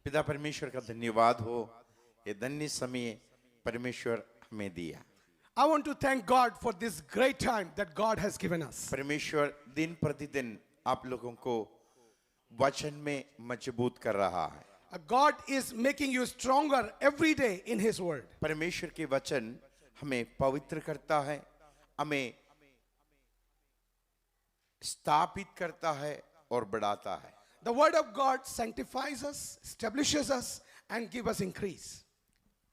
पिता परमेश्वर का धन्यवाद हो, ये धन्य समय परमेश्वर हमें दिया। I want to thank God for this great time that God has given us. परमेश्वर दिन प्रतिदिन आप लोगों को वचन में मजबूत कर रहा है। God is making you stronger every day in His Word. परमेश्वर के वचन हमें पवित्र करता है, हमें स्थापित करता है और बढ़ाता है। The Word of God sanctifies us, establishes us, and gives us increase.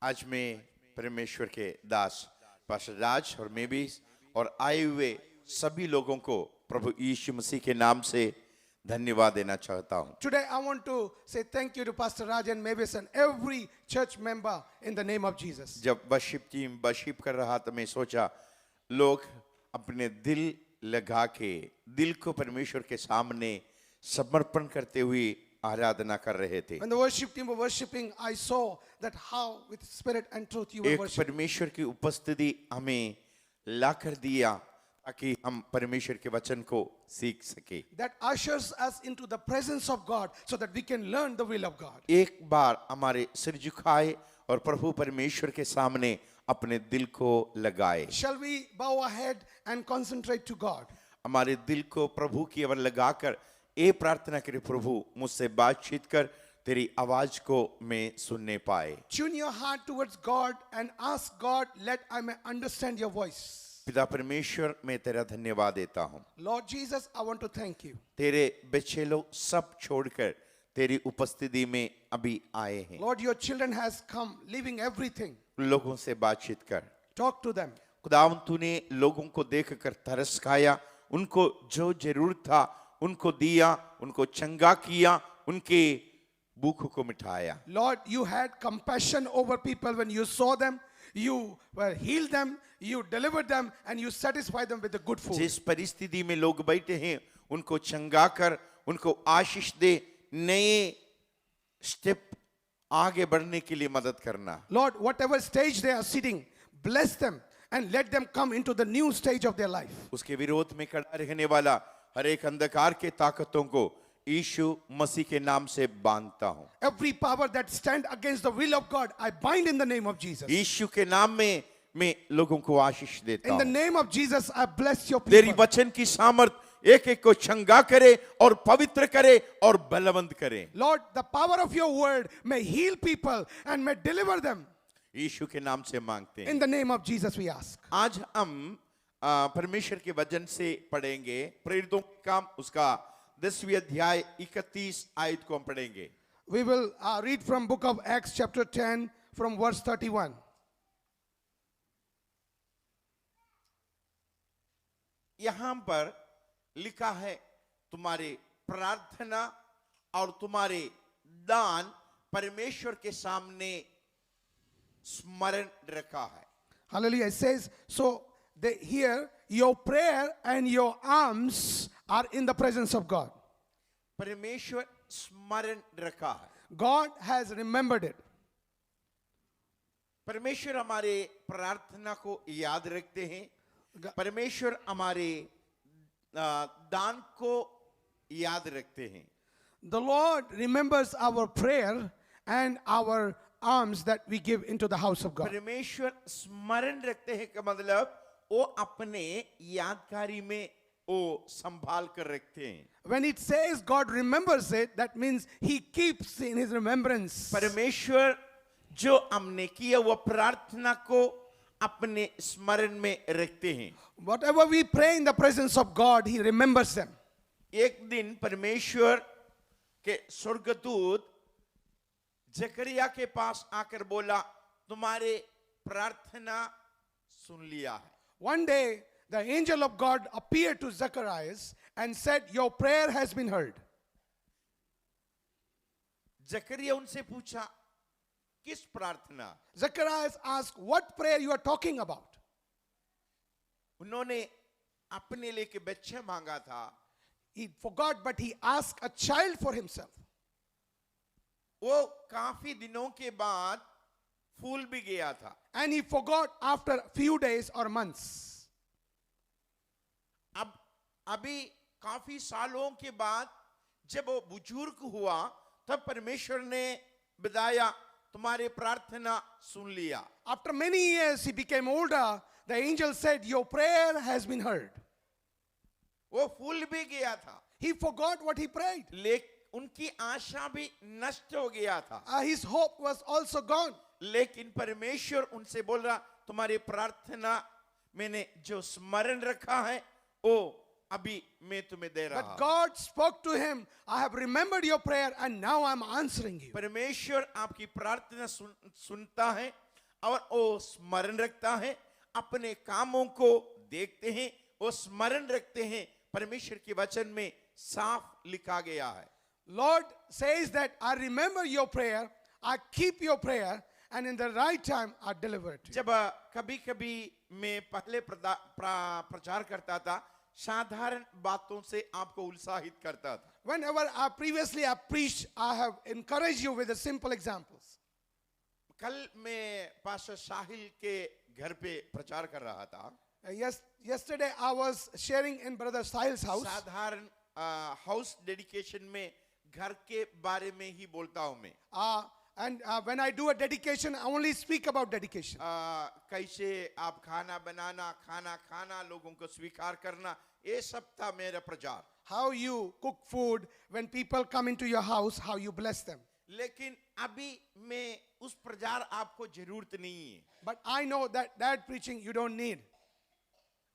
आज मैं परमेश्वर के दास पास्टर राज और मैं भी और आए हुए सभी लोगों को प्रभु यीशु मसीह के नाम से धन्यवाद देना चाहता हूं। Today I want to say thank you to Pastor Raj and Mavis and every church member in the name of Jesus. जब वर्शिप टीम वर्शिप कर रहा तो मैं सोचा लोग अपने दिल लगा के दिल को परमेश्वर के सामने समर्पण करते हुए आराधना कर रहे थे। When the worship team were worshiping, I saw that how with spirit and truth you were एक worshiping. परमेश्वर की उपस्थिति हमें ला कर दिया ताकि हम परमेश्वर के वचन को सीख सके। That ushers us into the presence of God so that we can learn the will of God. एक बार हमारे सिर झुकाए और प्रभु परमेश्वर के सामने अपने दिल को लगाए। Shall we bow our head and concentrate to God? हमारे दिल को प्रभु की ओर लगाकर ये प्रार्थना करें, प्रभु मुझसे बातचीत कर, तेरी आवाज को मैं सुनने पाए। Tune your heart towards God and ask God, let I may understand your voice. पिता परमेश्वर मैं तेरा धन्यवाद देता हूँ। Lord Jesus, I want to thank you. तेरे बच्चे लोग सब छोड़कर तेरी उपस्थिति में अभी आए हैं। Lord, your children has come, leaving everything. लोगों से बातचीत कर। Talk to them. खुदावंद तूने लोगों को देखकर तरस खाया, उनको जो जरूरत था उनको दिया, उनको चंगा किया, उनके भूख को मिटाया। Lord, you had compassion over people when you saw them. You were healed them, you delivered them, and you satisfied them with the good food. जिस परिस्थिति में लोग बैठे हैं उनको चंगा कर, उनको आशीष दे, नए स्टेप आगे बढ़ने के लिए मदद करना। Lord, whatever stage they are sitting, bless them and let them come into the new stage of their life. उसके विरोध में खड़ा रहने वाला हर एक अंधकार के ताकतों को यीशु मसीह के नाम से बांधता हूं। Every power that stand against the will of God, I bind in the name of Jesus. यीशु के नाम में मैं लोगों को आशीष देता In the हूं। name of Jesus, I bless your तेरी people. वचन की सामर्थ एक एक को चंगा करे और पवित्र करे और बलवंत करे। Lord, the power of your word may heal people and may deliver them. यीशु के नाम से मांगते हैं। In the name of Jesus, we ask. आज हम परमेश्वर के वचन से पढ़ेंगे प्रेरितों का काम उसका 10वीं अध्याय 31 आयत को हम पढ़ेंगे। We will read from book of Acts chapter 10 from verse 31. यहां पर लिखा है तुम्हारे प्रार्थना और तुम्हारे दान परमेश्वर के सामने स्मरण रखा है। Hallelujah. It says, so here your prayer and your alms are in the presence of God. परमेश्वर स्मरण रखा है। God has remembered it. परमेश्वर हमारे प्रार्थना को याद रखते हैं। परमेश्वर हमारे दान को याद रखते हैं। The Lord remembers our prayer and our alms that we give into the house of God. परमेश्वर स्मरण रखते हैं का मतलब वो अपने यादगारी में वो संभाल कर रखते हैं। When it says God remembers it, that means He keeps in His remembrance. परमेश्वर जो हमने किया वो प्रार्थना को अपने स्मरण में रखते हैं। Whatever we pray in the presence of God, He remembers them. एक दिन परमेश्वर के स्वर्गदूत जकरिया के पास आकर बोला तुम्हारे प्रार्थना सुन लिया है। One day, the angel of God appeared to Zacharias and said, your prayer has been heard. जकरिया उनसे पूछा किस प्रार्थना? Zacharias asked, what prayer you are talking about? उन्होंने अपने लिए के बच्चे मांगा था। He forgot, but he asked a child for himself. वो काफी दिनों के बाद फूल भी गया था। And he forgot after a few days or months. अब अभी काफी सालों के बाद जब वो बुजुर्ग हुआ तब परमेश्वर ने बिताया, तुम्हारी प्रार्थना सुन लिया। After many years, he became older. The angel said, "Your prayer has been heard." वो भूल भी गया था, He forgot what he prayed. उनकी आशा भी नष्ट हो गया था। His hope was also gone. लेकिन परमेश्वर उनसे बोल रहा, तुम्हारी प्रार्थना मैंने जो स्मरण रखा है वो अभी मैं तुम्हें दे रहा But हूं। God spoke to him, "I have remembered your prayer and now I'm answering you." परमेश्वर आपकी प्रार्थना सुनता है और वो स्मरण रखता है, अपने कामों को देखते हैं, वो स्मरण रखते हैं। परमेश्वर के वचन में साफ लिखा गया है। Lord says that I remember your prayer, I keep your prayer, and in the right time I deliver it to you. जब कभी कभी मैं पहले प्रचार करता था, साधारण बातों से आपको उत्साहित करता था। Whenever previously I preached, I have encouraged you with the simple examples. कल मैं पास्टर साहिल के घर पे प्रचार कर रहा था। Yesterday I was sharing in Brother Sahil's house. साधारण हाउस डेडिकेशन में घर के बारे में ही बोलता हूं मैं। And when I do a dedication, I only speak about dedication. कैसे आप खाना बनाना, खाना खाना, लोगों को स्वीकार करना, ये सब था मेरा प्रचार। How you cook food when people come into your house, how you bless them. लेकिन अभी मैं उस प्रचार आपको जरूरत नहीं है। But I know that preaching you don't need.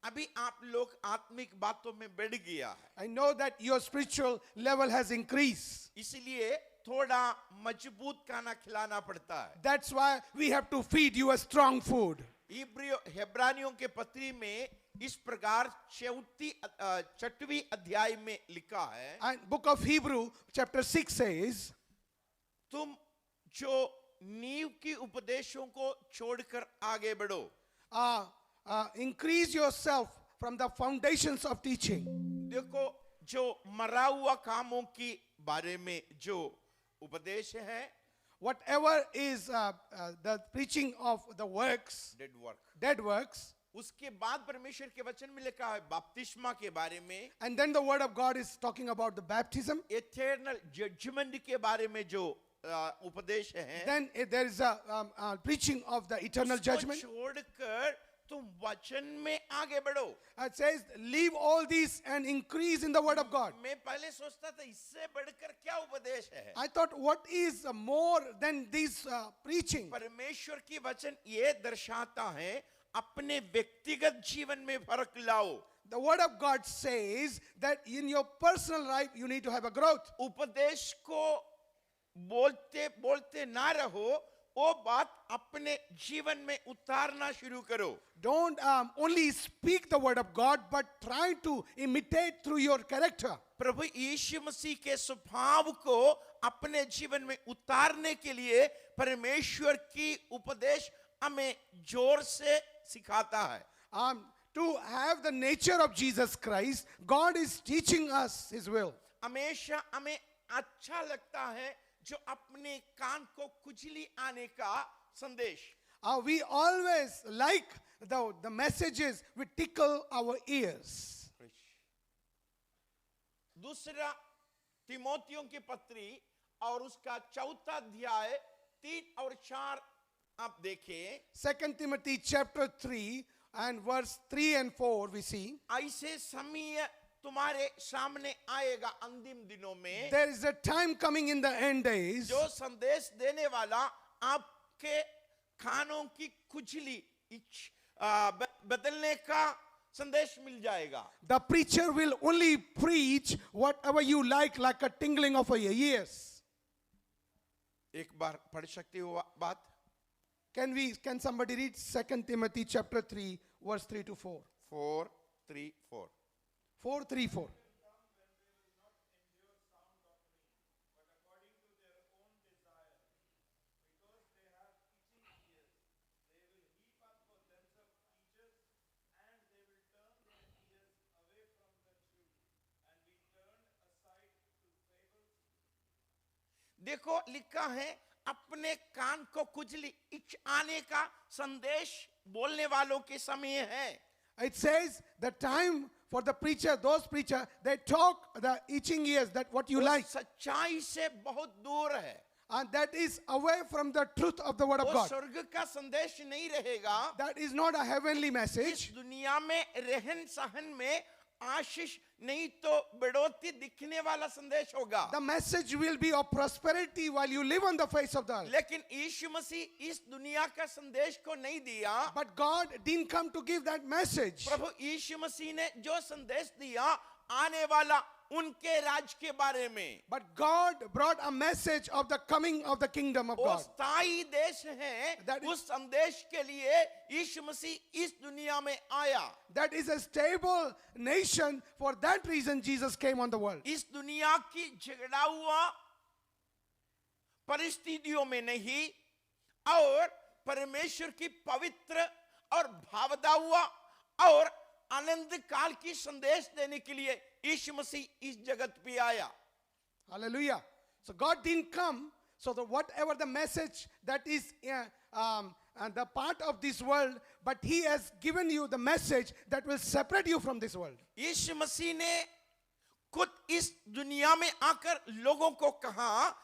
अभी आप लोग आत्मिक बातों में बढ़ गया है, I know that your spiritual level has increased. इसलिए थोड़ा मजबूत खाना खिलाना पड़ता है। That's why we have to feed you a strong food. हेब्रानियों के पत्री में इस प्रकार 6वीं अध्याय में लिखा है, And book of Hebrew chapter 6 says, तुम जो नींव की उपदेशों को छोड़कर आगे बढ़ो। increase yourself from the foundations of teaching. देखो, जो मरा हुआ कामों की बारे में जो उपदेश है, Whatever is the preaching of the works, dead works, उसके बाद परमेश्वर के वचन में लिखा है बपतिस्मा के बारे में, and then the word of God is talking about the baptism. Eternal judgment के बारे में जो उपदेश है, Then there is a preaching of the eternal उसको judgment. छोड़कर तुम वचन में आगे बढ़ो। It says, leave all these and increase in the word of God. मैं पहले सोचता था इससे बढ़कर क्या उपदेश है। I thought, what is more than this preaching? परमेश्वर की वचन ये दर्शाता है अपने व्यक्तिगत जीवन में फर्क लाओ। The word of God says that in your personal life you need to have a growth. उपदेश को बोलते बोलते ना रहो, वो बात अपने जीवन में उतारना शुरू करो। Don't only speak the word of God, but try to imitate through your character. प्रभु यीशु मसीह के स्वभाव को अपने जीवन में उतारने के लिए परमेश्वर की उपदेश हमें जोर से सिखाता है। To have the nature of Jesus Christ, God is teaching us His will. हमेशा हमें अच्छा लगता है जो अपने कान को खुजली आने का संदेश। We always like the messages which tickle our ears. दूसरा तिमोथियों की पत्री और उसका 4 अध्याय 3 और 4 आप देखें। 2 Timothy chapter 3 and verse 3 and 4 we see. ऐसे समय तुम्हारे सामने आएगा अंतिम दिनों में, There is a time coming in the end days जो संदेश देने वाला आपके कानों की खुजली बदलने का संदेश मिल जाएगा। the preacher will only preach whatever you like a tingling of your ears. एक बार पढ़ सकते हो बात? Can somebody read 2 Timothy chapter 3 verse 3 to 4? 4, 3, 4. 4, 3, 4. देखो लिखा है अपने कान को खुजली इच आने का संदेश बोलने वालों के समय है। It says the time for the preacher, those preacher, they talk the itching ears, that what you वो like. सच्चाई से बहुत दूर है। and that is away from the truth of the word of वो God. स्वर्ग का संदेश नहीं रहेगा। That is not a heavenly इस message. दुनिया में रहन सहन में आशीष नहीं तो बढ़ोतरी दिखने वाला संदेश होगा। The message will be of prosperity while you live on the face of the earth. लेकिन यीशु मसीह इस दुनिया का संदेश को नहीं दिया। But God didn't come to give that message. प्रभु यीशु मसीह ने जो संदेश दिया आने वाला उनके राज के बारे में, But God brought a message of the coming of the kingdom of वो God. स्थायी देश है। That is- उस संदेश के लिए यीशु मसीह इस दुनिया में आया। That is a stable nation. For that reason, Jesus came on the world. इस दुनिया की झगड़ा हुआ परिस्थितियों में नहीं, और परमेश्वर की पवित्र और भावदा हुआ और आनंद काल की संदेश देने के लिए यीशु मसीह इस जगत पे आया। Hallelujah. So God didn't come so that whatever the message that is the part of this world, but He has given you the message that will separate you from this world. यीशु मसीह ने खुद इस दुनिया में आकर लोगों को कहा,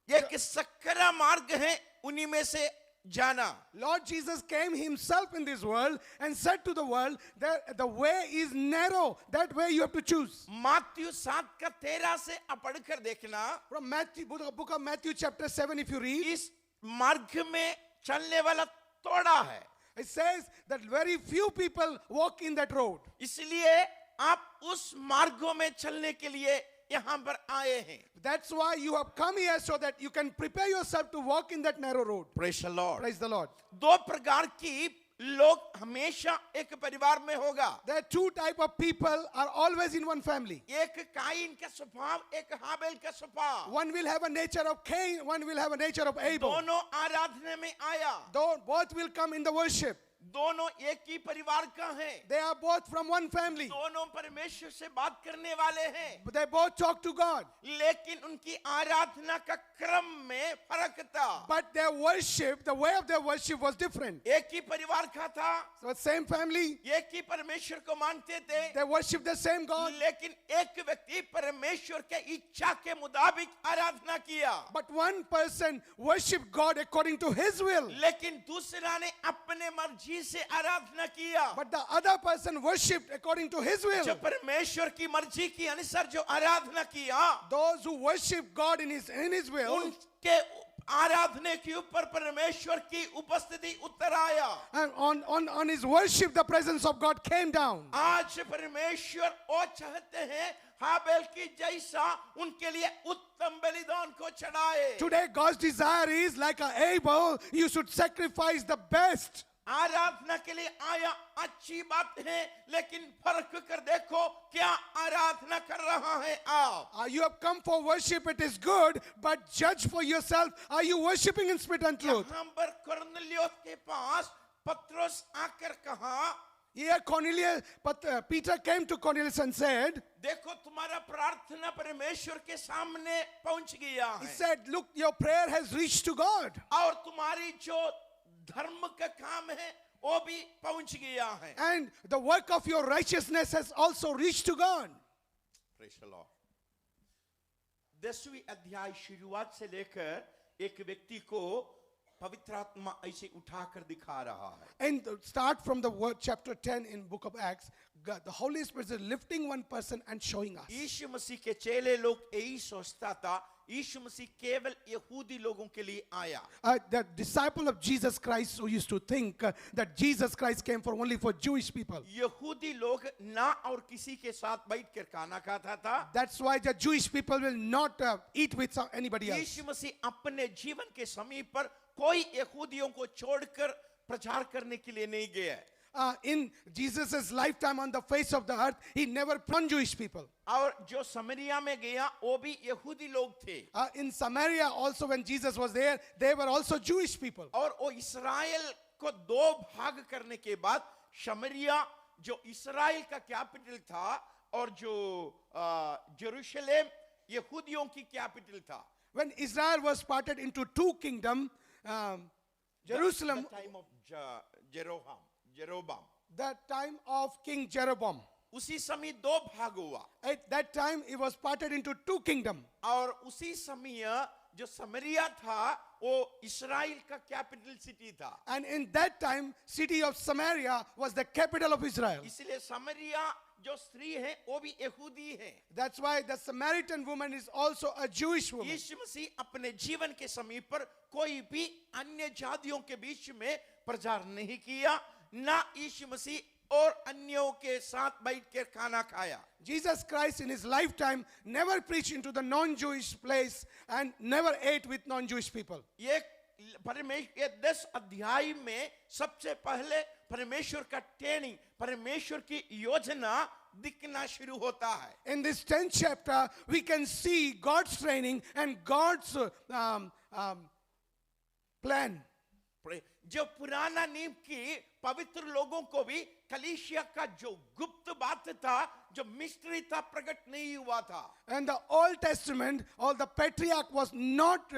एक सकरा मार्ग है, उन्हीं में से जाना। Lord Jesus came Himself in this world and said to the world that the way is narrow. That way you have to choose. मत्ती 7:13 से आप पढ़कर देखना, From Matthew, book of Matthew chapter 7, if you read, इस मार्ग में चलने वाला थोड़ा है, it says that very few people walk in that road. इसलिए आप उस मार्गों में चलने के लिए यहाँ पर आए हैं। That's why you have come here, so that you can prepare yourself to walk in that narrow road. Praise the Lord। Praise the Lord. दो प्रकार की लोग हमेशा एक परिवार में होगा। There are two type of people are always in one family. एक काइन का स्वभाव, एक हाबेल का स्वभाव। One will have a nature of Cain, one will have a nature of Abel. दोनों आराधना में आया, Though both will come in the worship. दोनों एक ही परिवार का है, They are both from one family. दोनों परमेश्वर से बात करने वाले हैं, They both talk to God. लेकिन उनकी आराधना का क्रम में फर्क था। But their worship, the way of their worship was different. एक ही परिवार का था, So same family, एक ही परमेश्वर को मानते थे, they worship the same God. लेकिन एक व्यक्ति परमेश्वर के इच्छा के मुताबिक आराधना किया, But one person worshiped God according to his will. लेकिन दूसरा ने अपने मर्जी से आराधना किया। But the other person worshipped according to his will. जो परमेश्वर की मर्जी के अनुसार जो आराधना किया, Those who worship God in his will, उनके आराधने के ऊपर परमेश्वर की उपस्थिति उतर आया। and on his worship, the presence of God came down. आज परमेश्वर वो चाहते हैं हाबेल की जैसा उनके लिए उत्तम बलिदान को चढ़ाए। Today, God's desire is like a Abel, you should sacrifice the best. आराधना के लिए आया, अच्छी बात है, लेकिन फर्क कर देखो क्या आराधना कर रहा है आप। You have come for worship, it is good, but judge for yourself. Are you worshiping in spirit and truth? यहाँ पर कुरनेलियुस के पास पत्रोस आकर कहा, Here Peter came to Cornelius and said, देखो तुम्हारा प्रार्थना परमेश्वर के सामने पहुंच गया he है, said, look, your prayer has reached to God. और तुम्हारी जो धर्म का काम है वो भी पहुंच गया है। And the work of your righteousness has also reached to God. Praise the Lord। 10वीं अध्याय शुरुआत से लेकर एक व्यक्ति को पवित्र आत्मा ऐसे उठाकर दिखा रहा है। And start from the word chapter 10 in book of Acts, God, the Holy Spirit is lifting one person and showing us. यीशु मसीह के चेले लोग यही सोचता था, यीशु मसीह केवल यहूदी लोगों के लिए आया। The disciple of Jesus Christ who used to think that Jesus Christ came for only for Jewish people. यहूदी लोग ना और किसी के साथ बैठकर खाना खाता था। That's why the Jewish people will not eat with anybody else. यीशु मसीह अपने जीवन के समय पर कोई यहूदियों को छोड़कर प्रचार करने के लिए नहीं गया। In Jesus' lifetime on the face of the earth, he never plunged Jewish people. और जो समरिया में गया वो भी यहूदी लोग थे। In Samaria also when Jesus was there, they were also Jewish people. और वो इस्राएल को दो भाग करने के बाद समरिया जो इस्राएल का कैपिटल था और जो जेरूशलेम यहूदियों की कैपिटल था। When Israel was parted into two kingdoms, Jerusalem, the time of Jeroboam, the time of King Jeroboam. उसी समय दो भाग हुआ At that time, it was parted into two kingdoms. और उसी समय जो समरिया था वो इस्राएल का कैपिटल सिटी था। And in that time, city of Samaria was the capital of Israel. इसलिए समरिया जो स्त्री है वो भी यहूदी है। That's why the Samaritan woman is also a Jewish woman. यीशु मसीह अपने जीवन के समय पर कोई भी अन्य जातियों के बीच में प्रचार नहीं किया, ना यीशु मसीह और अन्यों के साथ बैठ कर खाना खाया। Jesus Christ in his lifetime never preached into the non-Jewish place and never ate with non-Jewish people. ये परमेश्वर 10 अध्याय में सबसे पहले परमेश्वर का ट्रेनिंग, परमेश्वर की योजना दिखना शुरू होता है। In this 10th chapter, we can see God's training and God's plan. जो पुराना नियम की पवित्र लोगों को भी कलीसिया का जो गुप्त बात था, जो मिस्ट्री था, प्रकट नहीं हुआ था। And the Old Testament, all the patriarch was not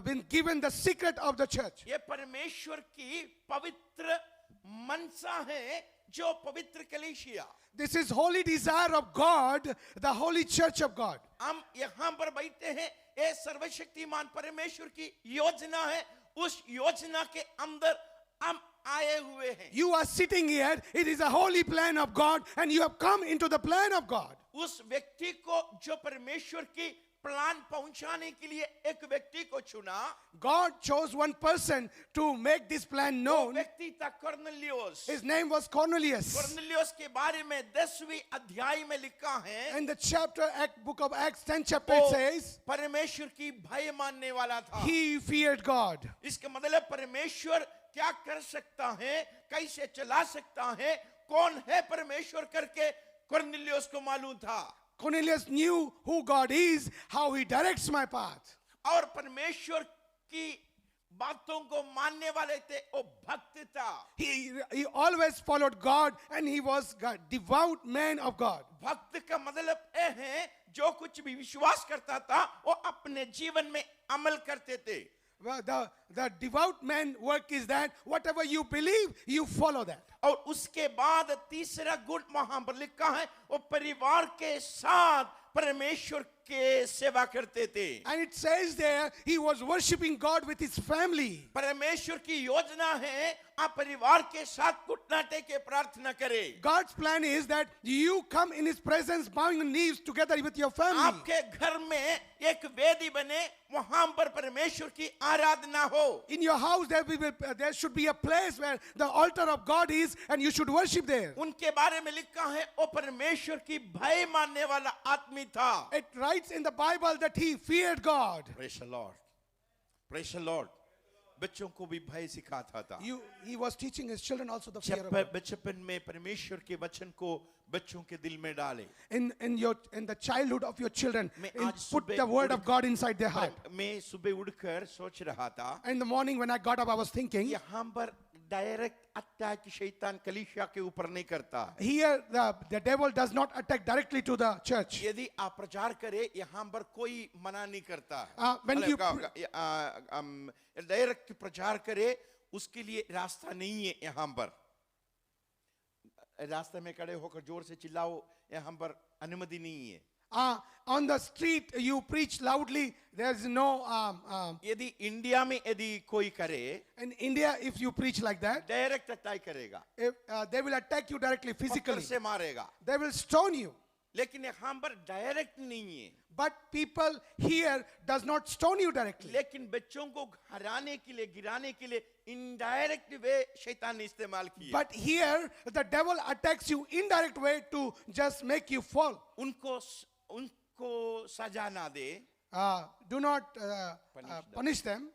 been given the secret of the church. ये परमेश्वर की पवित्र मनसा है, जो पवित्र कलीसिया। This is holy desire of God, the holy church of God. हम यहाँ पर बैठे हैं, ये सर्वशक्तिमान परमेश्वर की योजना है, उस योजना के अंदर हम आए हुए हैं। You are sitting here, it is a holy plan of God and you have come into the plan of God. उस व्यक्ति को जो परमेश्वर की प्लान पहुंचाने के लिए एक व्यक्ति को चुना, God chose one person to make this plan वो known. व्यक्ति था Cornelius. His name was Cornelius. Cornelius के बारे में 10वीं अध्याय में लिखा है, In the chapter, book of Acts, 10th chapter, it वो says, परमेश्वर की भय मानने वाला था। he feared God. इसका मतलब परमेश्वर क्या कर सकता है, कैसे चला सकता है, कौन है परमेश्वर करके कॉर्नेलियस को मालूम था। Cornelius knew who God is, how he directs my path. और परमेश्वर की बातों को मानने वाले थे, वो भक्त था। He always followed God and he was a devout man of God. भक्त का मतलब ये है जो कुछ भी विश्वास करता था वो अपने जीवन में अमल करते थे। Well, the devout man work is that whatever you believe, you follow that. और उसके बाद तीसरा गुण वहां पर लिखा है, वो परिवार के साथ परमेश्वर के सेवा करते थे। And it says there, he was worshiping God with his family. परमेश्वर की योजना है आप परिवार के साथ घुटना टेके प्रार्थना करें। God's plan is that you come in his presence bowing your knees together with your family. आपके घर में एक वेदी बने, वहां पर परमेश्वर की आराधना हो। In your house there should be a place where the altar of God is and you should worship there. उनके बारे में लिखा है वो परमेश्वर की भय मानने वाला आदमी था। It writes in the Bible that he feared God. Praise the Lord. Praise the Lord. बच्चों को भी भय सिखाता था। He was teaching his children also the fear of God. जब बचपन में परमेश्वर के वचन को बच्चों के दिल में डाले। In the childhood of your children, आज put सुबह the word उठ- of God inside their heart. मैं सुबह उठकर सोच रहा था, In the morning when I got up, I was thinking, यहाँ पर डायरेक्ट अटैक शैतान कलीसिया के ऊपर नहीं करता। here the devil does not attack directly to the church. यदि आप प्रचार करें यहाँ पर कोई मना नहीं करता। when you डायरेक्ट प्रचार करे उसके लिए रास्ता नहीं है। यहाँ पर रास्ते में खड़े होकर जोर से चिल्लाओ, यहाँ पर अनुमति नहीं है। On the street you preach loudly, there is no यदि इंडिया में यदि कोई करे, in India if you preach like that, direct attack करेगा, they will attack you directly पत्थर physically. से मारेगा। They will stone you. लेकिन यहाँ पर डायरेक्ट नहीं है। But people here does not stone you directly. लेकिन बच्चों को हराने के लिए, गिराने के लिए इनडायरेक्ट वे शैतान ने इस्तेमाल किया। But here the devil attacks you indirect way to just make you fall. उनको सजा ना दे Do not punish them.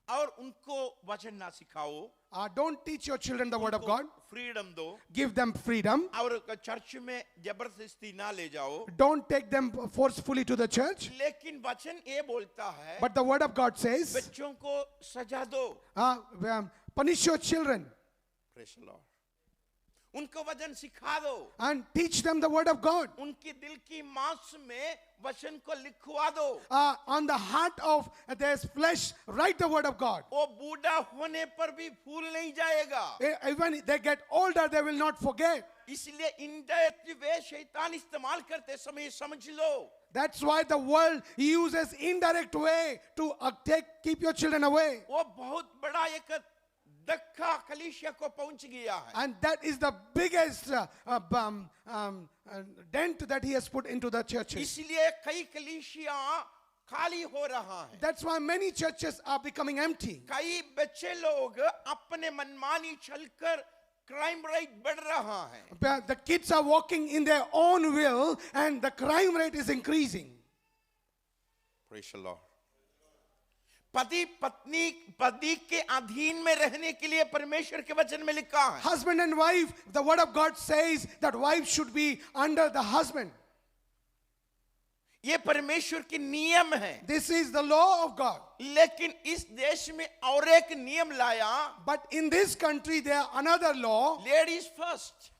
और उनको वचन ना सिखाओ, Don't teach your children the word of God. Freedom दो Give them freedom. और चर्च में जबरदस्ती ना ले जाओ। Don't take them forcefully to the church. लेकिन वचन ये बोलता है But the word of God says, बच्चों को सजा दो। punish your children Praise the Lord. उनको वचन सिखा दो, and teach them the word of God. उनकी दिल की मांस में वचन को लिखवा दो। On the heart of their flesh, write the word of God. वो बूढ़ा होने पर भी भूल नहीं जाएगा। Even they get older, they will not forget. इसलिए इनडायरेक्ट वे शैतान इस्तेमाल करते समय समझ लो। That's why the world uses indirect way to keep your children away. वो बहुत बड़ा एक धक्का कलीसिया को पहुंच गया है। And that is the biggest dent that he has put into the churches. इसलिए कई कलीसिया खाली हो रहा है। That's why many churches are becoming empty. कई बच्चे लोग अपने मनमानी चलकर क्राइम रेट बढ़ रहा है। The kids are walking in their own will and the crime rate is increasing. Praise the Lord. पति के अधीन में रहने के लिए परमेश्वर के वचन में लिखा है। Husband and wife, the word of God says that wife should be under the husband. ये परमेश्वर की नियम है। This is the law of God. लेकिन इस देश में और एक नियम लाया। But in this country there another law. Ladies first.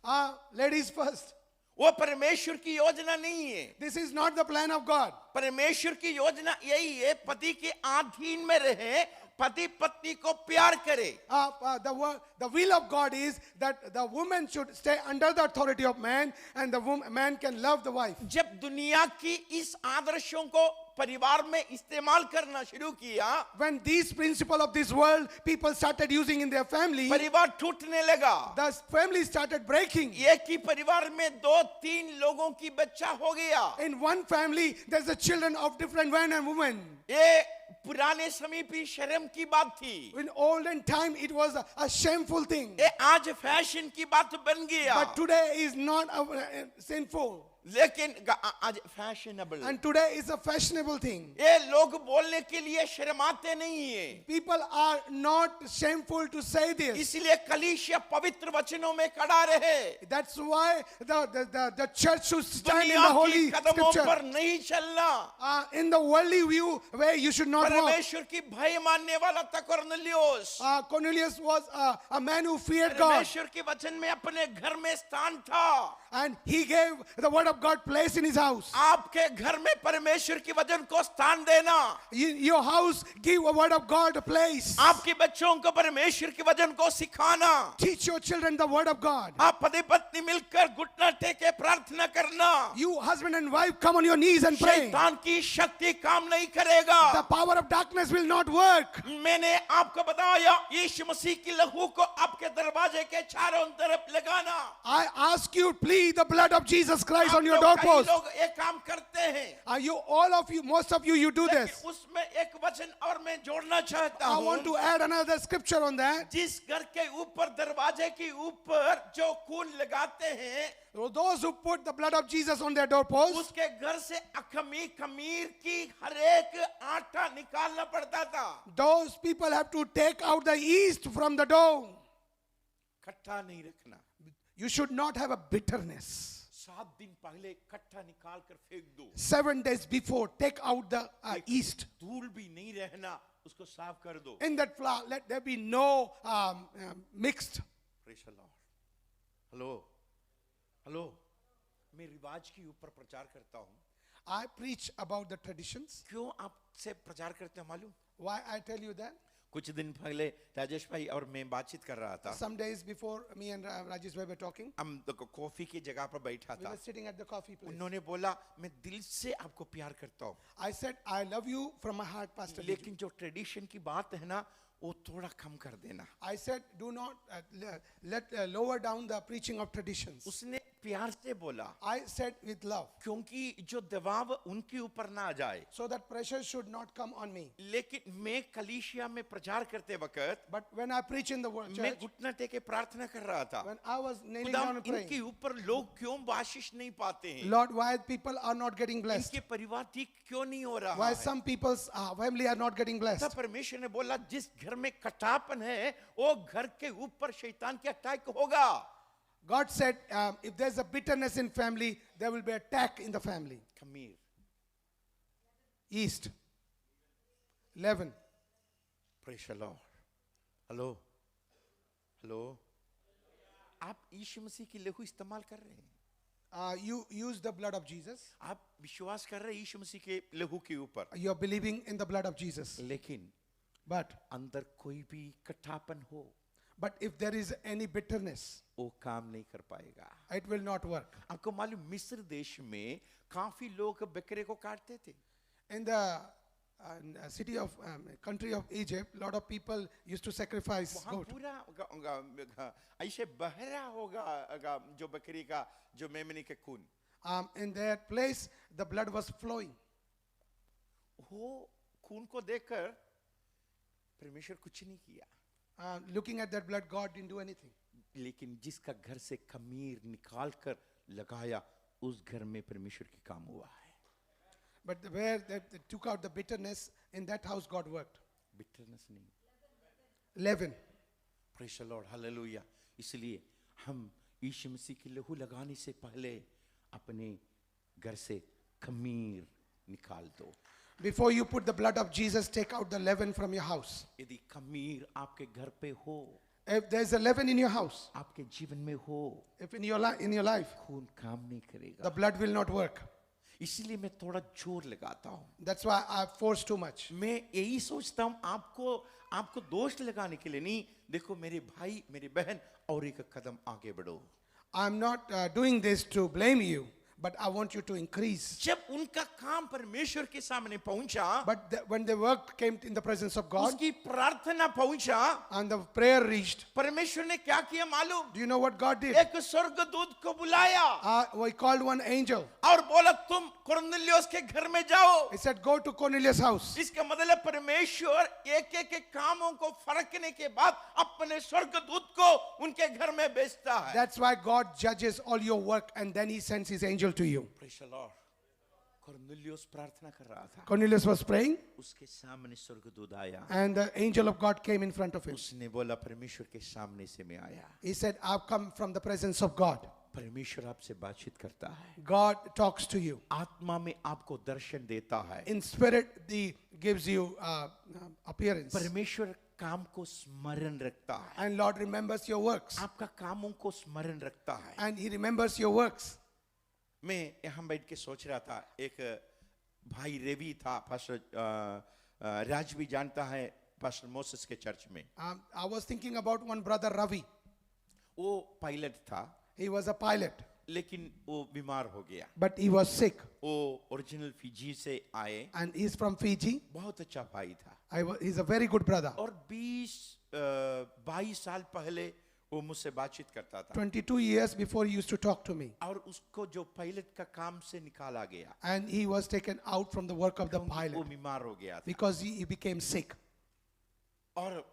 Ladies first. वो परमेश्वर की योजना नहीं है। This is not the plan of God. परमेश्वर की योजना यही है, पति के अधीन में रहे, पति पत्नी को प्यार करे। The will of God is that the woman should stay under the authority of man and the man can love the wife. जब दुनिया की इस आदर्शों को परिवार में इस्तेमाल करना शुरू किया, When these principles of this world people started using in their family, परिवार टूटने लगा। the family started breaking. एक ही परिवार में 2-3 लोगों की बच्चा हो गया। In one family there's a children of different men and women. ये पुराने समय की शर्म की बात थी। In olden time it was a shameful thing. ये आज फैशन की बात बन गया। But today is not sinful. लेकिन आज fashionable. And today is a fashionable thing. ये लोग बोलने के लिए शर्माते नहीं है। People are not shameful to say this. इसलिए कलीसिया पवित्र वचनों में खड़ा रहे। That's why the church should stand in the दुनिया की holy कदमों scripture. पर नहीं चलना। In the worldly view where you should not walk. परमेश्वर की भय मानने वाला था Cornelius. Cornelius was a man who feared God. परमेश्वर के वचन में अपने घर में स्थान था। And he gave the word of God place in his house. आपके घर में परमेश्वर के वचन को स्थान देना। Your house give a word of God a place. आपके बच्चों को परमेश्वर के वचन को सिखाना। Teach your children the word of God. आप पति पत्नी मिलकर घुटना टेके प्रार्थना करना। You husband and wife come on your knees and pray. शैतान की शक्ति काम नहीं करेगा। The power of darkness will not work. मैंने आपको बताया यीशु मसीह की लहू को आपके दरवाजे के चारों तरफ लगाना। I ask you, please, the blood of Jesus Christ on your कई doorpost. लोग ये काम करते हैं। All of you, most of you, you do लेकिन this. उसमें एक वचन और मैं जोड़ना चाहता I हूँ। want to add another scripture on that. जिस घर के ऊपर दरवाजे के ऊपर जो खून लगाते हैं, Those who put the blood of Jesus on their doorpost, उसके घर से खमीर की हर एक आटा निकालना पड़ता था। those people have to take out the yeast from the dough. इकट्ठा नहीं रखना। You should not have a bitterness. 7 दिन पहले इकट्ठा निकाल कर फेंक दो। 7 days before, take out the yeast. धूल भी नहीं रहना, उसको साफ कर दो। In that flour, let there be no mixed. Praise the Lord. Hello hello, मैं रिवाज के ऊपर प्रचार करता हूँ। I preach about the traditions. क्यों आपसे प्रचार करते हैं मालूम? Why I tell you that? कुछ दिन पहले राजेश भाई और मैं बातचीत कर रहा था। Some days before, me and Rajesh bhai were talking. हम कॉफी की जगह पर बैठा We था। were sitting at the coffee place. उन्होंने बोला मैं दिल से आपको प्यार करता हूँ, I said, I love you from my heart, Pastor. लेकिन जो ट्रेडिशन की बात है ना, वो थोड़ा कम कर देना। I said, do not lower down the preaching of traditions. उसने प्यार से बोला, I said with love, क्योंकि जो दबाव उनके ऊपर ना आ जाए। so that pressure should not come on me. लेकिन मैं कलीसिया में प्रचार करते वक्त But when I preach in the word मैं church, घुटना टेके प्रार्थना कर रहा था। when I was kneeling down and इनके praying, ऊपर लोग क्यों आशीष नहीं पाते हैं? Lord, why people are not getting blessed? इनके परिवार ठीक क्यों नहीं हो रहा Why है? some people's family are not getting तब blessed? परमेश्वर ने बोला जिस घर में कटापन है वो घर के ऊपर शैतान की अटैक होगा। God said, if there's a bitterness in family, there will be attack in the family. खमीर, Yeast, leaven. Praise the Lord. Hello hello, आप यीशु मसीह की लहू इस्तेमाल कर रहे हैं? You use the blood of Jesus. आप विश्वास कर रहे हैं यीशु मसीह के लहू के ऊपर? You're believing in the blood of Jesus. लेकिन But अंदर कोई भी कटापन हो, But if there is any bitterness, वो काम नहीं कर पाएगा। it will not work. आपको मालूम मिस्र देश में काफी लोग बकरे को काटते थे। In the city of country of Egypt, lot of people used to sacrifice वहाँ goat. पूरा ऐसे बहरा होगा जो बकरी का जो मेमने के खून, In their place, the blood was flowing. वो खून को देखकर परमेश्वर कुछ नहीं किया। Looking at that blood, God didn't do anything. लेकिन जिसका घर से खमीर निकाल कर लगाया उस घर में परमेश्वर की काम हुआ है। But where they took out the bitterness, in that house God worked. Bitterness नहीं। Leaven. Praise the Lord, hallelujah. इसलिए हम यीशु मसीह की लहू लगाने से पहले अपने घर से खमीर निकाल दो। Before you put the blood of Jesus, take out the leaven from your house. यदि खमीर आपके घर पे हो, If there's a leaven in your house, आपके जीवन में हो, if in your life, खून काम नहीं the करेगा। blood will not work. इसलिए मैं थोड़ा जोर लगाता हूँ। That's why I force too much. मैं यही सोचता हूँ आपको दोष लगाने के लिए नहीं। देखो मेरे भाई मेरी बहन, और एक कदम आगे बढ़ो। I'm not doing this to blame you, but I want you to increase. जब उनका काम परमेश्वर के सामने पहुंचा, But when the work came in the presence of God उसकी प्रार्थना पहुंचा, and the prayer reached, परमेश्वर ने क्या किया मालूम? do you know what God did? एक स्वर्गदूत को बुलाया We called one angel. और बोला तुम कुरनेलियुस के घर में जाओ। He said, go to Cornelius' house. इसका मतलब परमेश्वर एक एक के कामों को फरकने के बाद अपने स्वर्गदूत को उनके घर में भेजता है। That's why God judges all your work and then he sends his angel to you. Praise the Lord. Cornelius प्रार्थना कर रहा था, Cornelius was praying उसके सामने स्वर्गदूत आया। and the angel of God came in front of him. उसने बोला परमेश्वर के सामने से मैं आया। He said, I've come from the presence of God. परमेश्वर आपसे बातचीत करता है, God talks to you. आत्मा में आपको दर्शन देता है। In spirit, he gives you appearance. परमेश्वर काम को स्मरण रखता है, And Lord remembers your works. आपका कामों को स्मरण रखता है। And he remembers your works. मैं यहाँ बैठ के सोच रहा था, एक भाई रेवी था, पास्टर राज भी जानता है, पास्टर मोसेस के चर्च में। I was thinking about one brother, Ravi. वो पायलट था, He was a pilot, लेकिन वो बीमार हो गया। but he was sick. वो ओरिजिनल फिजी से आए, And he's from Fiji. बहुत अच्छा भाई था। He's a very good brother. और 22 साल पहले वो मुझसे बातचीत करता था, 22 years before he used to talk to me. और उसको जो पायलट का काम से निकाला गया, And he was taken out from the work of the क्योंकि वो pilot बीमार हो गया था। because he became sick. और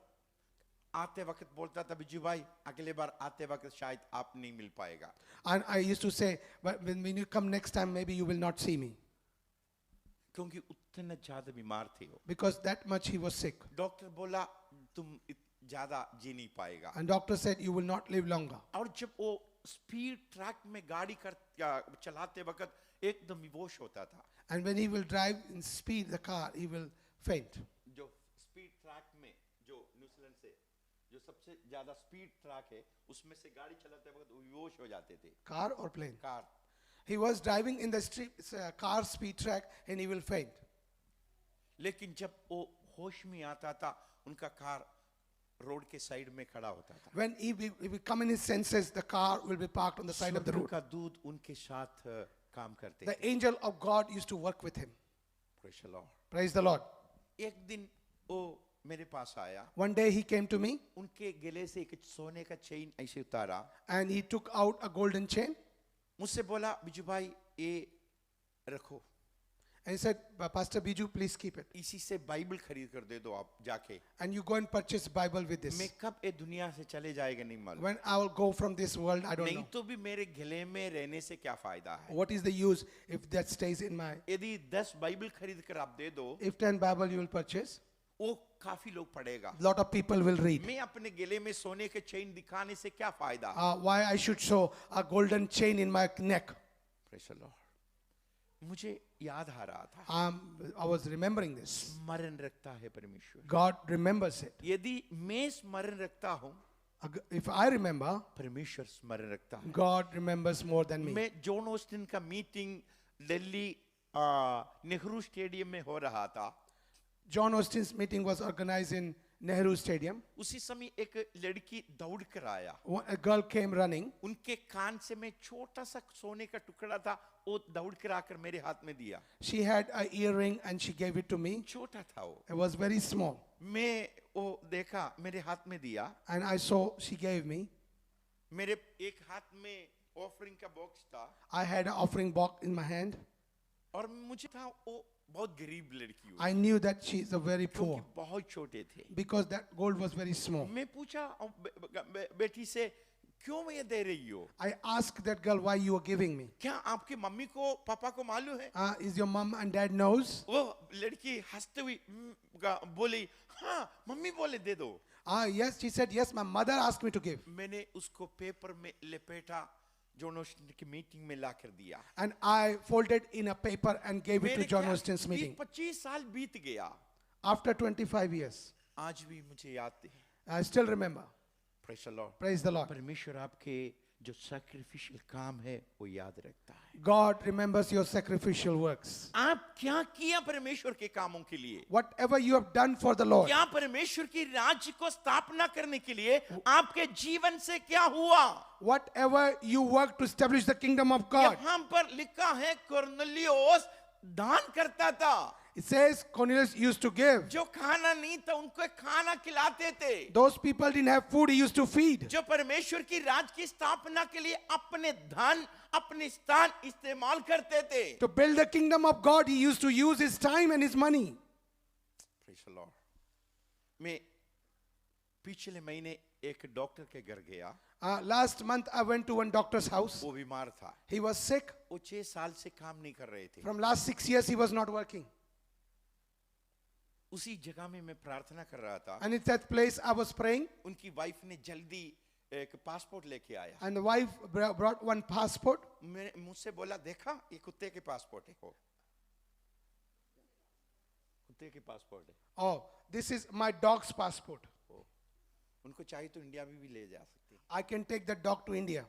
आते वक्त बोलता था, बिजू भाई अगले बार आते वक्त शायद आप नहीं मिल पाएगा। And I used to say, but when you come next time, maybe you will not see me. क्योंकि उतना ज्यादा बीमार थे वो। Because that much he was sick. Doctor बोला तुम ज्यादा जी नहीं पाएगा। And doctor said, you will not live longer. और जब वो स्पीड ट्रैक में गाड़ी चलाते वक्त एकदम बेहोश होता था। And when he will drive in speed the car, he will faint. जो स्पीड ट्रैक में जो न्यूजीलैंड से जो सबसे ज्यादा स्पीड ट्रैक है, उसमें से गाड़ी चलाते वक्त वो बेहोश हो जाते थे। Car or plane? Car. He was driving in the street, car speed track, and he will faint. लेकिन जब वो होश में आता था, उनका कार रोड के साइड में खड़ा होता था। When he will come in his senses, the car will be parked on the side of the स्वर्ग road. का दूत उनके साथ काम करते The थे। angel of God used to work with him. Praise the Lord. Praise the Lord. एक दिन वो मेरे पास आया, One day he came to me उनके गले से एक सोने का चेन ऐसे उतारा, and he took out a golden chain मुझसे बोला बिजू भाई ये रखो, and he said, Pastor Biju, please keep it. इसी से बाइबल खरीद कर दे दो आप जाके। And you go and purchase Bible with मैं this. कब ये दुनिया से चले जाएगा नहीं मालूम। When I will go from this world, I don't नहीं know. तो भी मेरे गले में रहने से क्या फायदा है? What is the use if that stays in my... यदि 10 बाइबल खरीद कर आप दे दो, If 10 Bible you will purchase, वो काफी लोग पढ़ेगा। lot of people will read. मैं अपने गले में सोने के चेन दिखाने से क्या फायदा? Why I should show a golden chain in my neck. Praise the Lord. मुझे याद आ रहा था, I was remembering this. स्मरण रखता है परमेश्वर। God remembers it. यदि मैं स्मरण रखता हूँ, If I remember, परमेश्वर स्मरण रखता है। God remembers more than me. मैं जॉन ऑस्टिन का मीटिंग दिल्ली नेहरू स्टेडियम में हो रहा था। John Austin's meeting was organized in Nehru Stadium. उसी समय एक लड़की दौड़ कर आया, A girl came running. उनके कान से मैं छोटा सा सोने का टुकड़ा था, वो दौड़ कर आकर मेरे हाथ में दिया। She had an earring and she gave it to me. छोटा था वो, It was very small. मैं वो देखा, मेरे हाथ में दिया। And I saw she gave me. मेरे एक हाथ में ऑफरिंग का बॉक्स था, I had an offering box in my hand. और मुझे था वो बहुत गरीब लड़की हो, I knew that she is a very क्योंकि poor बहुत छोटे थे। because that gold was very small. मैं पूछा बेटी से, क्यों ये दे रही हो? I asked that girl why you are giving me. क्या आपकी मम्मी को पापा को मालूम है? Is your mom and dad knows? वो लड़की हंसते हुई बोली, हाँ मम्मी बोले दे दो। Yes, she said, yes, my mother asked me to give. मैंने उसको पेपर में लपेटा, जॉन ऑस्टिन की मीटिंग में ला कर दिया। And I folded in a paper and gave it to मेरे John ख्याल Austin's meeting. 25 साल बीत गया, After 25 years, आज भी मुझे याद है। I still remember. Praise the Lord। Praise the Lord. परमेश्वर आपके जो सैक्रिफिशियल काम है वो याद रखता है। God remembers your sacrificial works. आप क्या किया परमेश्वर के कामों के लिए? Whatever you have done for the Lord. क्या परमेश्वर की राज्य को स्थापना करने के लिए आपके जीवन से क्या हुआ? Whatever you work to establish the kingdom of God. यहाँ पर लिखा है कुरनेलियुस दान करता था। It says Cornelius used to give. जो खाना नहीं था उनको खाना खिलाते थे। Those people didn't have food, he used to feed. जो परमेश्वर की राज्य की स्थापना के लिए अपने धन, अपने स्थान इस्तेमाल करते थे। To build the kingdom of God, he used to use his time and his money. Praise the Lord। मैं पिछले महीने एक डॉक्टर के घर गया, Last month, I went to one doctor's house. वो बीमार था, He was sick. वो 6 साल से काम नहीं कर रहे थे। From last 6 years, he was not working. उसी जगह में मैं प्रार्थना कर रहा था, And in that place, I was praying. उनकी वाइफ ने जल्दी एक पासपोर्ट लेके आया। And the wife brought one passport. मैं मुझसे बोला, देखा ये कुत्ते के पासपोर्ट है, हो कुत्ते के पासपोर्ट है, Oh, this is my dog's passport. हो उनको चाहिए तो इंडिया में भी ले जा सकते हैं। I can take the dog to India.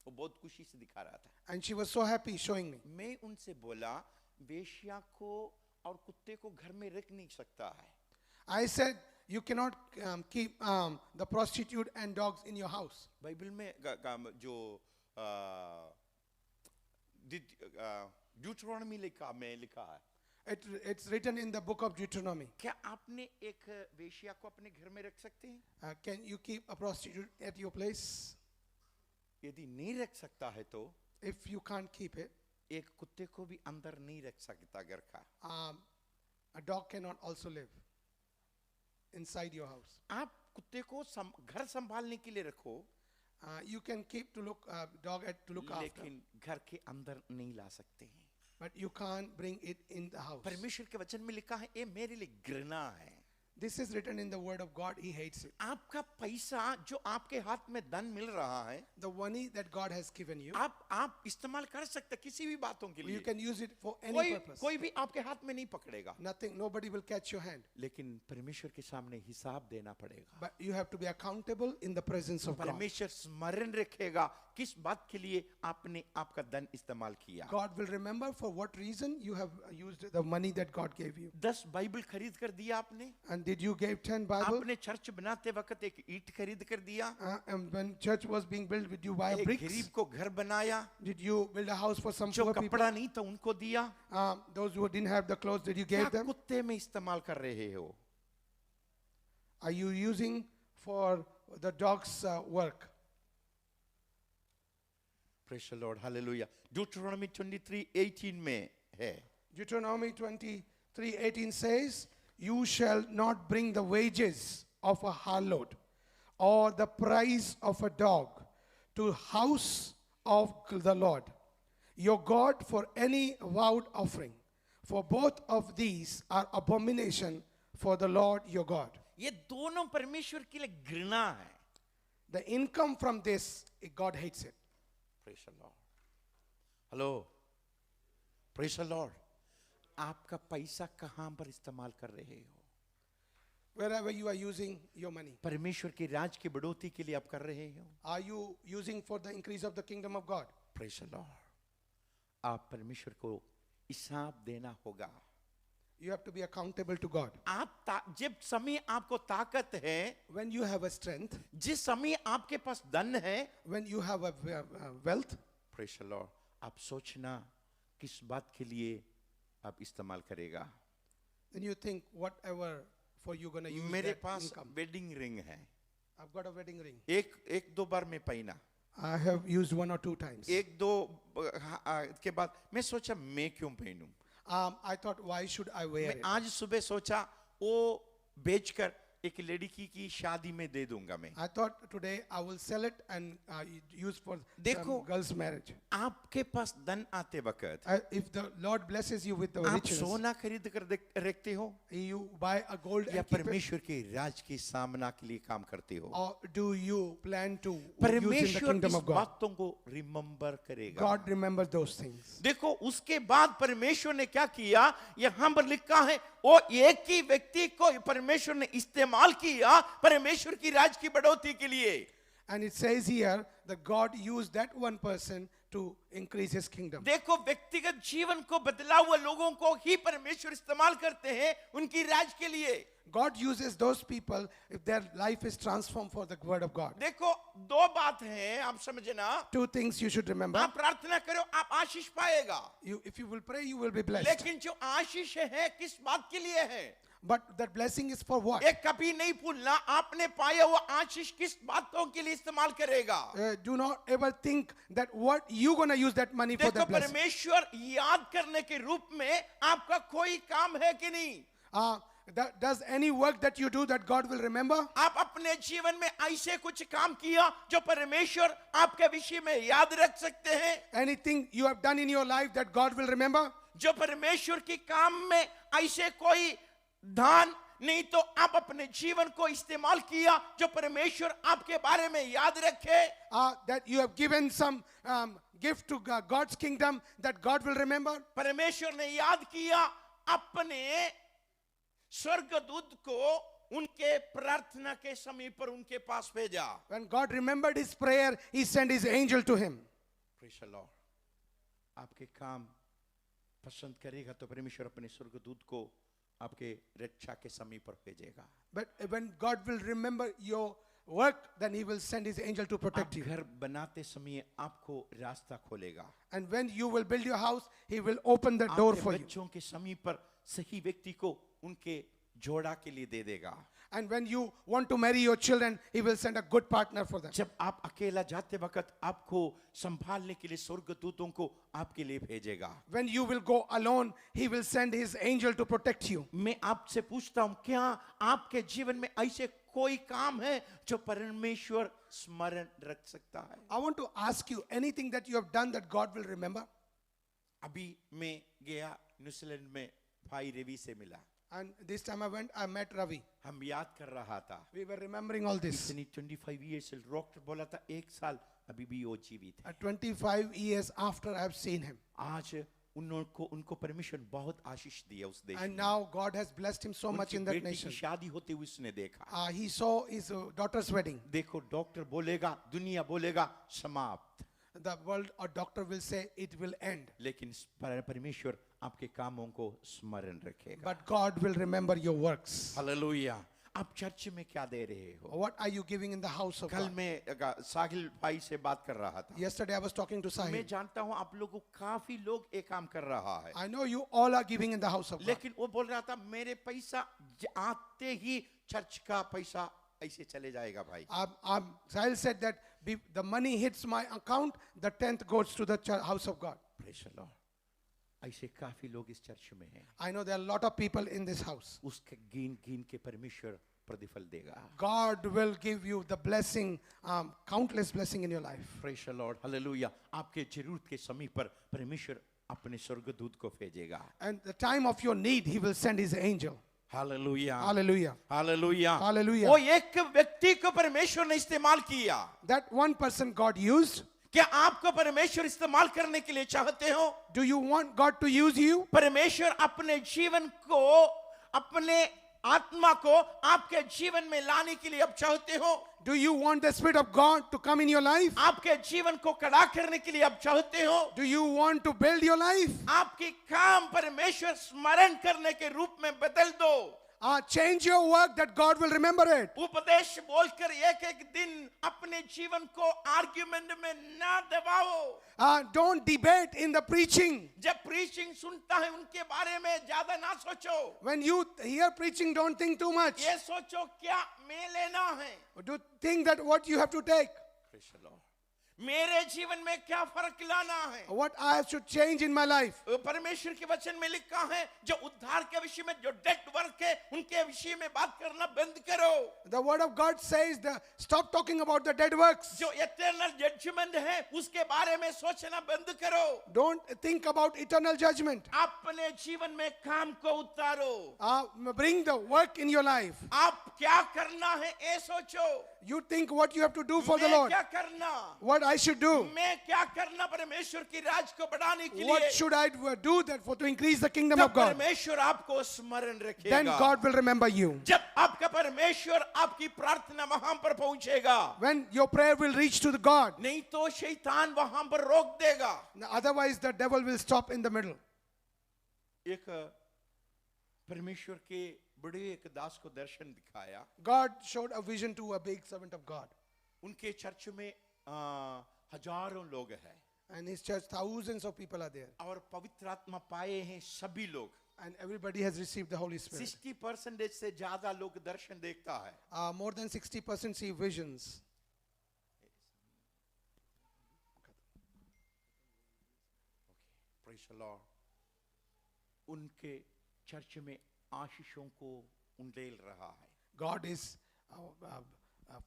वो बहुत खुशी से दिखा रहा था। And she was so happy showing me. मैं उनसे बोला, वेश्या को और कुत्ते को घर में रख नहीं सकता है। I said, you cannot keep the prostitute and dogs in your house. Bible में जो ड्यूटरोनॉमी लिखा है, It's written in the book of Deuteronomy. क्या आपने एक वेश्या को अपने घर में रख सकते हैं? Can you keep a prostitute at your place? यदि नहीं रख सकता है तो If you can't keep it, एक कुत्ते को भी अंदर नहीं रख सकता घर का। a dog cannot also live inside your house. आप कुत्ते को घर संभालने के लिए रखो, You can keep to look dog to look after, लेकिन घर के अंदर नहीं ला सकते हैं। but you can't bring it in the house. परमेश्वर के वचन में लिखा है, ये मेरे लिए घृणा है। This is written in the word of God. He hates it. आपका पैसा जो आपके हाथ में धन मिल रहा है, The money that God has given you, आप इस्तेमाल कर सकते किसी भी बातों के you लिए। can use it for any purpose. कोई भी आपके हाथ में नहीं पकड़ेगा, Nothing, nobody will catch your hand. लेकिन परमेश्वर के सामने हिसाब देना पड़ेगा। But you have to be accountable in the presence of God. परमेश्वर स्मरण रखेगा किस बात के लिए आपने आपका धन इस्तेमाल किया। God will remember for what reason you have used the money that God gave you. 10 Bible खरीद कर दिया आपने, And did you give 10 Bible? आपने चर्च बनाते वक्त एक ईंट खरीद कर दिया, And when church was being built, did you buy एक bricks? गरीब को घर बनाया, Did you build a house for some जो poor people? कपड़ा नहीं था उनको दिया। Those who didn't have the clothes, did you क्या give them? कुत्ते में इस्तेमाल कर रहे हो? Are you using for the dog's work? Praise the Lord, hallelujah। Deuteronomy 23:18 में है, Deuteronomy 23:18 says, you shall not bring the wages of a harlot or the price of a dog to house of the Lord your God for any vowed offering, for both of these are abomination for the Lord your God. ये दोनों परमेश्वर के लिए घृणा है। The income from this, God hates it. Praise the Lord, hello, praise the Lord। आपका पैसा कहां पर इस्तेमाल कर रहे हो? Wherever you are using your money, परमेश्वर के राज की बढ़ोतरी के लिए आप कर रहे हो? are you using for the increase of the kingdom of God? Praise the Lord। आप परमेश्वर को हिसाब देना होगा। You have to be accountable to God. जब समय आपको ताकत है, When you have a strength, जिस समय आपके पास धन है, when you have a wealth, praise the Lord, आप सोचना किस बात के लिए आप इस्तेमाल करेगा. then you think whatever for you gonna use मेरे that pass income. Wedding ring है, I've got a wedding ring. एक दो बार मैं पहना, I have used 1 or 2 times. एक दो के बाद मैं सोचा मैं क्यों पहनूं. I thought, why should I wear मैं it? आज सुबह सोचा वो बेचकर एक लड़की की शादी में दे दूंगा मैं. I thought today I will sell it and use for देखो, some girl's marriage. आपके पास धन आते वक्त If the Lord blesses you with the आप riches, सोना खरीद कर रखते हो you buy a gold या and keep it, परमेश्वर के राज की सामना के लिए काम करते हो. or do you plan to use in the परमेश्वर kingdom इस of God? बातों को रिमेंबर करेगा. God remembers those things. देखो उसके बाद परमेश्वर ने क्या किया, यहाँ पर लिखा है वो एक ही व्यक्ति को परमेश्वर ने इस्तेमाल किया परमेश्वर की राज की बढ़ोतरी के लिए. And it says here that God used that one person to increase his kingdom. देखो व्यक्तिगत जीवन को बदला हुआ लोगों को ही परमेश्वर इस्तेमाल करते हैं उनकी राज के लिए. God uses those people if their life is transformed for the word of God. देखो दो बात है, आप समझना. 2 things you should remember. आप प्रार्थना करो, आप आशीष पाएगा. If you will pray, you will be blessed. लेकिन जो आशीष है किस बात के लिए है? But that blessing is for what? एक कभी नहीं भूलना आपने पाया हुआ आशीष किस बातों के लिए इस्तेमाल करेगा. Do not ever think that what you gonna use that money for देखो that blessing. परमेश्वर याद करने के रूप में आपका कोई काम है कि नहीं? Does any work that you do that God will remember? आप अपने जीवन में ऐसे कुछ काम किया जो परमेश्वर आपके विषय में याद रख सकते हैं? Anything you have done in your life that God will remember? जो परमेश्वर के काम में ऐसे कोई दान नहीं तो आप अपने जीवन को इस्तेमाल किया जो परमेश्वर आपके बारे में याद रखे? That you have given some gift to God's kingdom that God will remember? परमेश्वर ने याद किया अपने स्वर्गदूत को उनके प्रार्थना के समय पर उनके पास भेजा. When God remembered his prayer, he sent his angel to him. Praise the Lord. आपके काम पसंद करेगा तो परमेश्वर अपने स्वर्गदूत को आपके रक्षा के समय पर भेजेगा. But when God will remember your work, then he will send his angel to protect आप you. घर बनाते समय आपको रास्ता खोलेगा. And when you will build your house, he will open the door आपके for you. बच्चों के समय पर सही व्यक्ति को उनके जोड़ा के लिए दे देगा. And when you want to marry your children, he will send a good partner for them. जब आप अकेला जाते वक्त आपको संभालने के लिए स्वर्गदूतों को आपके लिए भेजेगा. When you will go alone, he will send his angel to protect you. मैं आपसे पूछता हूं क्या आपके जीवन में ऐसे कोई काम है जो परमेश्वर स्मरण रख सकता है? I want to ask you, anything that you have done that God will remember? अभी मैं गया न्यूजीलैंड में भाई रवि से मिला. And this time I went, I met Ravi. हम याद कर रहा था. We were remembering all this. इतनी 25 years से डॉक्टर बोला था 1 साल अभी भी वो जीवित है. 25 years after I have seen him. आज उनको परमेश्वर बहुत आशीष दिया उस देश And में. now God has blessed him so much उनकी in that बेटी की nation. शादी होते हुए उसने देखा. He saw his daughter's wedding. देखो डॉक्टर बोलेगा, दुनिया बोलेगा समाप्त, The world or doctor will say it will end. लेकिन परमेश्वर आपके कामों को स्मरण रखेगा. But God will remember your works. Hallelujah. आप चर्च में क्या दे रहे हो? What are you giving in the house of कल God? मैं साहिल भाई से बात कर रहा था. Yesterday I was talking to मैं Sahil. जानता हूं आप लोगों काफी लोग एक काम कर रहा है, I know you all are giving in the house of God. लेकिन वो बोल रहा था मेरे पैसा आते ही चर्च का पैसा ऐसे चले जाएगा भाई. Sahil said that the money hits my account, the 10th goes to the house of God. Praise the Lord. ऐसे काफी लोग इस चर्च में हैं. I know there are a lot of people in this house. उसके गिन के परमेश्वर प्रतिफल देगा. God will give you the blessing, countless blessing in your life. Praise the Lord. Hallelujah. आपके जरूरत के समय पर परमेश्वर अपने स्वर्गदूत को भेजेगा. And the time of your need, he will send his angel. Hallelujah. Hallelujah. Hallelujah. Hallelujah. वो एक व्यक्ति को परमेश्वर ने इस्तेमाल किया. That one person God used. क्या आपको परमेश्वर इस्तेमाल करने के लिए चाहते हो? Do you want God to use you? परमेश्वर अपने जीवन को अपने आत्मा को आपके जीवन में लाने के लिए आप चाहते हो? Do you want the Spirit of God to come in your life? आपके जीवन को खड़ा करने के लिए आप चाहते हो? Do you want to build your life? आपकी काम परमेश्वर स्मरण करने के रूप में बदल दो। Change your work that God will remember it. उपदेश बोलकर एक एक दिन अपने जीवन को आर्ग्यूमेंट में ना दबाओ। Don't debate in the preaching. जब प्रीचिंग सुनता है उनके बारे में ज्यादा ना सोचो। When you hear preaching, don't think too much. ये सोचो क्या मैं लेना है। Do think that what you have to take, मेरे जीवन में क्या फर्क लाना है। what I should change in my life. परमेश्वर के वचन में लिखा है जो उद्धार के विषय में जो डेड वर्क है उनके विषय में बात करना बंद करो। The word of God says stop talking about the dead works. जो इटर्नल जजमेंट है उसके बारे में सोचना बंद करो। Don't think about eternal judgment. अपने जीवन में काम को उतारो। Bring the work in your life. आप क्या करना है ये सोचो। You think what you have to do for the मैं Lord. क्या करना, What I should do. मैं क्या करना परमेश्वर की राज को बढ़ाने के लिए। What should I do that to increase the kingdom तब of God? परमेश्वर आपको स्मरण रखेगा। Then God will remember you. जब आपका परमेश्वर आपकी प्रार्थना वहां पर पहुंचेगा, When your prayer will reach to the God. नहीं तो शैतान वहां पर रोक देगा। Otherwise the devil will stop in the middle. एक परमेश्वर के बड़े एक दास को दर्शन दिखाया। God showed a vision to a big servant of God. उनके चर्च में हजारों लोग हैं And his church, thousands of people are there. और पवित्र आत्मा पाए हैं सभी लोग। And everybody has received the Holy Spirit. 60% से ज्यादा लोग दर्शन देखता है। More than 60% see visions. Praise the Lord. उनके चर्च में आशीषों को उंडेल रहा है। God is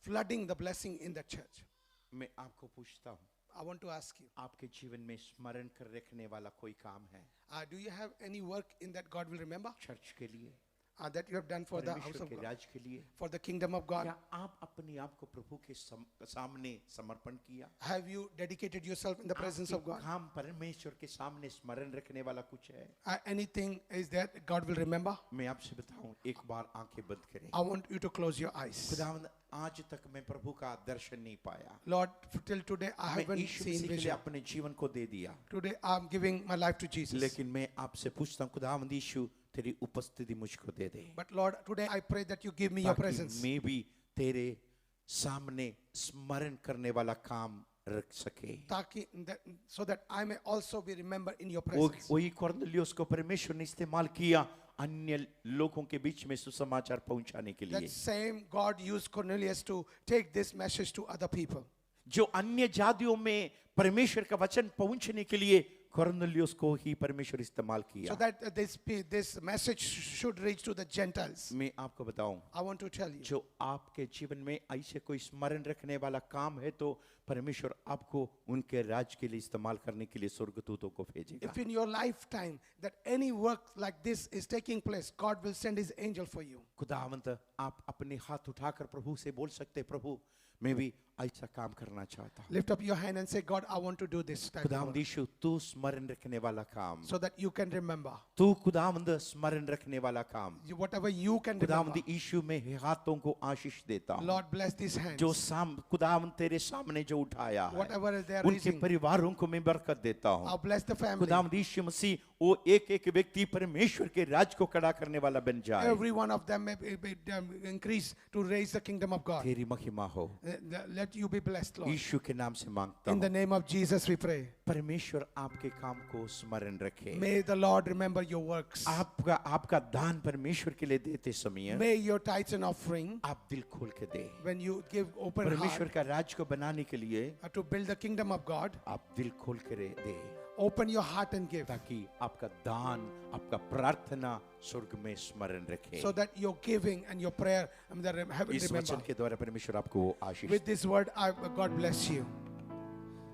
flooding the blessing in the church. मैं आपको पूछता हूँ, I want to ask you, आपके जीवन में स्मरण कर रखने वाला कोई काम है do you have any work in that God will remember? Church के लिए, That you have done for the house परमेश्वर of के God, राज के लिए? for the kingdom of God? क्या आप अपने आप को प्रभु के सामने समर्पण किया? Have you dedicated yourself in the presence of आपके God? काम परमेश्वर के सामने स्मरण रखने वाला कुछ है? Anything is there that God will remember? मैं आपसे बताऊं, एक बार आंखें बंद करें। I want you to close your eyes. खुदावंद, आज तक मैं प्रभु का दर्शन नहीं पाया। Lord, till today I मैं haven't यीशु seen मसीह के लिए vision. अपने जीवन को दे दिया, Today I'm giving my life to Jesus. लेकिन मैं आपसे पूछता हूँ खुदावंद यीशु, तेरी उपस्थिति मुझको दे दे, But Lord, today I pray that you give me your ताकि presence. मैं भी तेरे सामने स्मरण करने वाला काम रख सके। So that I may also be remembered in your presence. वही कॉर्नेलियस को परमेश्वर ने इस्तेमाल किया अन्य लोगों के बीच में सुसमाचार पहुंचाने के लिए। That same God used Cornelius to take this message to other people. जो अन्य जातियों में परमेश्वर का वचन पहुंचने के लिए कॉर्नेलियस को ही परमेश्वर इस्तेमाल किया। So that this message should reach to the Gentiles. मैं आपको बताऊं, I want to tell you. जो आपके जीवन में ऐसे कोई स्मरण रखने वाला काम है तो परमेश्वर आपको उनके राज के लिए इस्तेमाल करने के लिए स्वर्गदूतों को भेजेगा। If in your lifetime that any work like this is taking place, God will send His angel for you. खुदावंत, आप अपने हाथ उठाकर प्रभु से बोल सकते, प्रभु मैं भी ऐसा काम करना चाहता हूँ। Lift up your hand and say, God, I want to do this type of खुदावंद work. यीशु, तू स्मरण रखने वाला काम, So that you can remember. तू खुदावंद स्मरण रखने वाला काम, Whatever you can remember. खुदावंद यीशु में हाथों को आशीष देता हूँ। Lord, bless these hands. जो खुदावंद तेरे सामने जो उठाया है, Whatever they are उनके raising, परिवारों को मैं बरकत देता हूँ। I'll bless the family. खुदावंद यीशु मसीह वो एक एक व्यक्ति परमेश्वर के राज को खड़ा करने वाला बन जाए। Every one of them may be increase to raise the kingdom of God. तेरी महिमा हो, Let you be blessed, Lord. यीशु के नाम से मांगता In the हूँ। name of Jesus we pray. परमेश्वर आपके काम को स्मरण रखे। May the Lord remember your works. आपका दान परमेश्वर के लिए देते समय May your tithes and offering, आप दिल खोल के दे। when you give open परमेश्वर heart का राज को बनाने के लिए to build the kingdom of God, आप दिल खोल के दे, open your heart and give, ताकि आपका दान, आपका प्रार्थना स्वर्ग में स्मरण रखे। so that your giving and your prayer, heaven इस remember. वचन के द्वारा परमेश्वर आपको आशीष। With this word, God bless you.